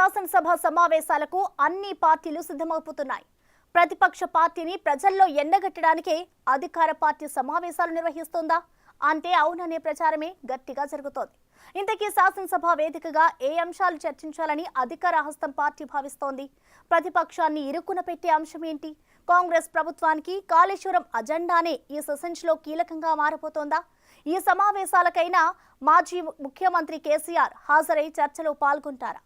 శాసనసభ సమావేశాలకు అన్ని పార్టీలు సిద్ధమవుతున్నాయి. ప్రతిపక్ష పార్టీని ప్రజల్లో ఎండగట్టడానికే అధికార పార్టీ సమావేశాలు నిర్వహిస్తోందా అంటే అవుననే ప్రచారమే గట్టిగా జరుగుతోంది. ఇంతకీ శాసనసభ వేదికగా ఏ అంశాలు చర్చించాలని అధికార హస్తం పార్టీ భావిస్తోంది? ప్రతిపక్షాన్ని ఇరుకున పెట్టే అంశం ఏంటి? కాంగ్రెస్ ప్రభుత్వానికి కాళేశ్వరం అజెండానే ఈ సెషన్స్ లో కీలకంగా మారబోతోందా? ఈ సమావేశాలకైనా మాజీ ముఖ్యమంత్రి కేసీఆర్ హాజరై చర్చలో పాల్గొంటారా?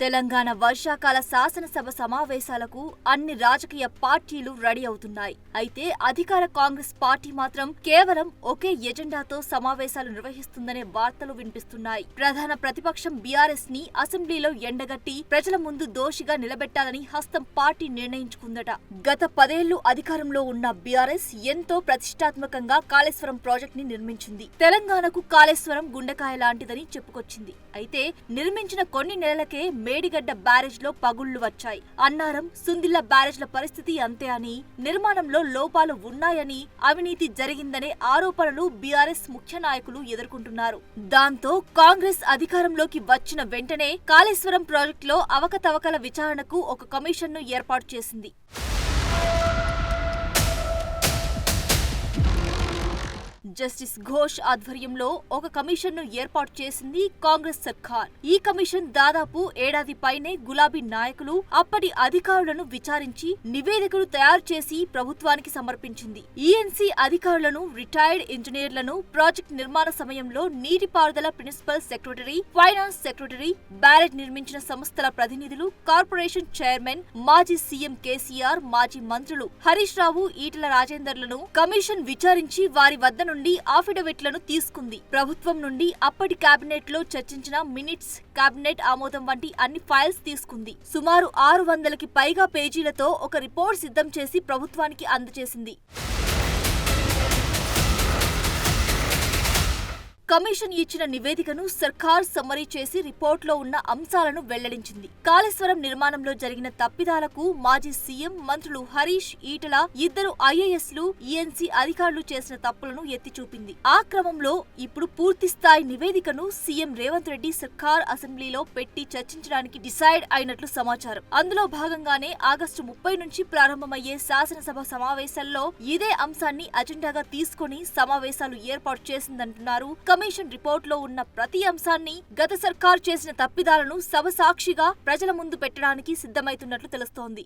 తెలంగాణ వర్షాకాల శాసనసభ సమావేశాలకు అన్ని రాజకీయ పార్టీలు రెడీ అవుతున్నాయి. అయితే అధికార కాంగ్రెస్ పార్టీ మాత్రం కేవలం ఒకే ఎజెండాతో సమావేశాలు నిర్వహిస్తుందనే వార్తలు వినిపిస్తున్నాయి. ప్రధాన ప్రతిపక్షం బీఆర్ఎస్ ని అసెంబ్లీలో ఎండగట్టి ప్రజల ముందు దోషిగా నిలబెట్టాలని హస్తం పార్టీ నిర్ణయించుకుందట. గత 10 ఏళ్లు అధికారంలో ఉన్న బీఆర్ఎస్ ఎంతో ప్రతిష్టాత్మకంగా కాళేశ్వరం ప్రాజెక్ట్ ని నిర్మించింది. తెలంగాణకు కాళేశ్వరం గుండెకాయ లాంటిదని చెప్పుకొచ్చింది. అయితే నిర్మించిన కొన్ని నెలలకే మేడిగడ్డ బ్యారేజ్ లో పగుళ్లు వచ్చాయి. అన్నారం, సుందిళ్ల బ్యారేజ్ల పరిస్థితి అంతే అని, నిర్మాణంలో లోపాలు ఉన్నాయని, అవినీతి జరిగిందనే ఆరోపణలు బీఆర్ఎస్ ముఖ్య నాయకులు ఎదుర్కొంటున్నారు. దాంతో కాంగ్రెస్ అధికారంలోకి వచ్చిన వెంటనే కాళేశ్వరం ప్రాజెక్టులో అవకతవకల విచారణకు ఒక కమిషన్ను ఏర్పాటు చేసింది. జస్టిస్ ఘోష్ ఆధ్వర్యంలో ఒక కమిషన్ను ఏర్పాటు చేసింది కాంగ్రెస్ సర్కార్. ఈ కమిషన్ దాదాపు ఏడాది పైనే గులాబీ నాయకులు, అప్పటి అధికారులను విచారించి నివేదికను తయారు చేసి ప్రభుత్వానికి సమర్పించింది. ఈఎన్సీ అధికారులను, రిటైర్డ్ ఇంజనీర్లను, ప్రాజెక్ట్ నిర్మాణ సమయంలో నీటిపారుదల principal secretary, finance secretary, barrage నిర్మించిన సంస్థల ప్రతినిధులు, కార్పొరేషన్ చైర్మన్, మాజీ సీఎం కేసీఆర్, మాజీ మంత్రులు హరీష్ రావు, ఈటెల రాజేందర్లను కమిషన్ విచారించి వారి వద్ద నుండి ఆఫిడవిట్లను తీసుకుంది. ప్రభుత్వం నుండి అప్పటి కేబినెట్ లో చర్చించిన మినిట్స్, కేబినెట్ ఆమోదం వంటి అన్ని ఫైల్స్ తీసుకుంది. సుమారు 600కి పైగా పేజీలతో ఒక రిపోర్ట్ సిద్ధం చేసి ప్రభుత్వానికి అందజేసింది. కమిషన్ ఇచ్చిన నివేదికను సర్కార్ సమ్మరీ చేసి రిపోర్ట్లో ఉన్న అంశాలను వెల్లడించింది. కాళేశ్వరం నిర్మాణంలో జరిగిన తప్పిదాలకు మాజీ సీఎం, మంత్రులు హరీష్, ఈటెల, ఇద్దరు ఐఏఎస్లు, ఈఎన్సీ అధికారులు చేసిన తప్పులను ఎత్తి చూపింది. ఆ క్రమంలో ఇప్పుడు పూర్తి స్థాయి నివేదికను సీఎం రేవంత్ రెడ్డి సర్కార్ అసెంబ్లీలో పెట్టి చర్చించడానికి డిసైడ్ అయినట్లు సమాచారం. అందులో భాగంగానే ఆగస్టు 30 నుంచి ప్రారంభమయ్యే శాసనసభ సమావేశాల్లో ఇదే అంశాన్ని అజెండాగా తీసుకుని సమావేశాలు ఏర్పాటు చేసిందంటున్నారు. కమిషన్ రిపోర్ట్ లో ఉన్న ప్రతి అంశాన్ని, గత సర్కార్ చేసిన తప్పిదాలను సభ సాక్షిగా ప్రజల ముందు పెట్టడానికి సిద్ధమైతున్నట్లు తెలుస్తోంది.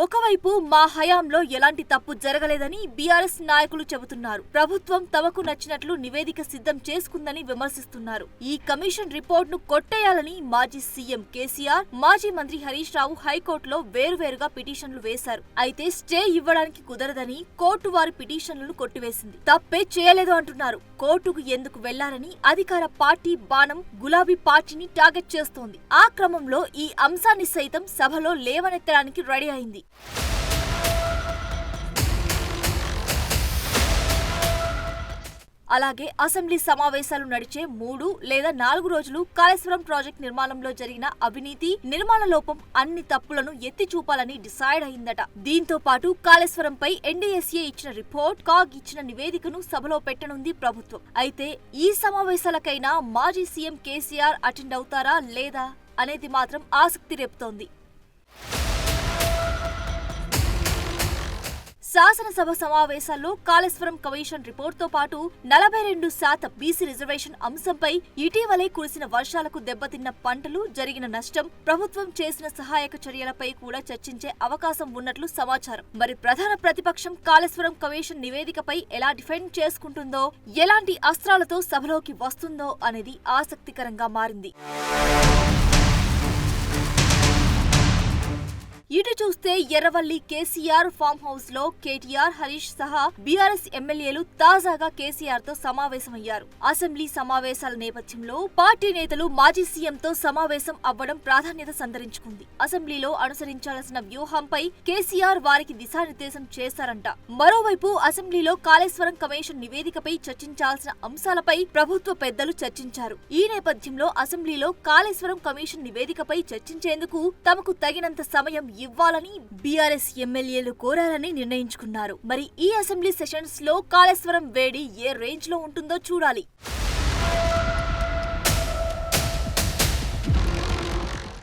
ఒకవైపు మా హయాంలో ఎలాంటి తప్పు జరగలేదని బీఆర్ఎస్ నాయకులు చెబుతున్నారు. ప్రభుత్వం తమకు నచ్చినట్లు నివేదిక సిద్ధం చేసుకుందని విమర్శిస్తున్నారు. ఈ కమిషన్ రిపోర్ట్ ను కొట్టేయాలని మాజీ సీఎం కేసీఆర్, మాజీ మంత్రి హరీష్ రావు హైకోర్టులో వేరువేరుగా పిటిషన్లు వేశారు. అయితే స్టే ఇవ్వడానికి కుదరదని కోర్టు వారి పిటిషన్లను కొట్టివేసింది. తప్పే చేయలేదు అంటున్నారు. కోర్టుకు ఎందుకు వెళ్లారని అధికార పార్టీ బాణం గులాబీ పార్టీని టార్గెట్ చేస్తోంది. ఆ క్రమంలో ఈ అంశాన్ని సైతం సభలో లేవనెత్తడానికి రెడీ అయింది. అలాగే అసెంబ్లీ సమావేశాలు నడిచే 3 లేదా 4 రోజులు కాళేశ్వరం ప్రాజెక్ట్ నిర్మాణంలో జరిగిన అవినీతి, నిర్మాణ లోపం, అన్ని తప్పులను ఎత్తి చూపాలని డిసైడ్ అయిందట. దీంతో పాటు కాళేశ్వరంపై ఎన్డీఎస్ఏ ఇచ్చిన రిపోర్ట్, కాగ్ ఇచ్చిన నివేదికను సభలో పెట్టనుంది ప్రభుత్వం. అయితే ఈ సమావేశాలకైనా మాజీ సీఎం కేసీఆర్ అటెండ్ అవుతారా లేదా అనేది మాత్రం ఆసక్తి రేపుతోంది. శాసనసభ సమావేశాల్లో కాళేశ్వరం కమిషన్ రిపోర్ట్తో పాటు 42% బీసీ రిజర్వేషన్ అంశంపై, ఇటీవలే కురిసిన వర్షాలకు దెబ్బతిన్న పంటలు, జరిగిన నష్టం, ప్రభుత్వం చేసిన సహాయక చర్యలపై కూడా చర్చించే అవకాశం ఉన్నట్లు సమాచారం. మరి ప్రధాన ప్రతిపక్షం కాళేశ్వరం కమిషన్ నివేదికపై ఎలా డిఫెండ్ చేసుకుంటుందో, ఎలాంటి అస్త్రాలతో సభలోకి వస్తుందో అనేది ఆసక్తికరంగా మారింది. ఇటు చూస్తే ఎర్రవల్లి కేసీఆర్ ఫామ్ హౌస్ లో కేటీఆర్, హరీష్ సహా బీఆర్ఎస్ ఎమ్మెల్యేలు తాజాగా కేసీఆర్ తో సమావేశమయ్యారు. అసెంబ్లీ సమావేశాల నేపథ్యంలో పార్టీ నేతలు మాజీ సీఎంతో సమావేశం అవ్వడం ప్రాధాన్యత సంతరించుకుంది. అసెంబ్లీలో అనుసరించాల్సిన వ్యూహంపై కేసీఆర్ వారికి దిశానిర్దేశం చేశారంట. మరోవైపు అసెంబ్లీలో కాళేశ్వరం కమిషన్ నివేదికపై చర్చించాల్సిన అంశాలపై ప్రభుత్వ పెద్దలు చర్చించారు. ఈ నేపథ్యంలో అసెంబ్లీలో కాళేశ్వరం కమిషన్ నివేదికపై చర్చించేందుకు తమకు తగినంత సమయం ఇవ్వాలని బీఆర్ఎస్ ఎమ్మెల్యేలు కోరారని నిర్ణయించుకున్నారు. మరి ఈ అసెంబ్లీ సెషన్స్ లో కాళేశ్వరం వేడి ఏ రేంజ్ లో ఉంటుందో చూడాలి.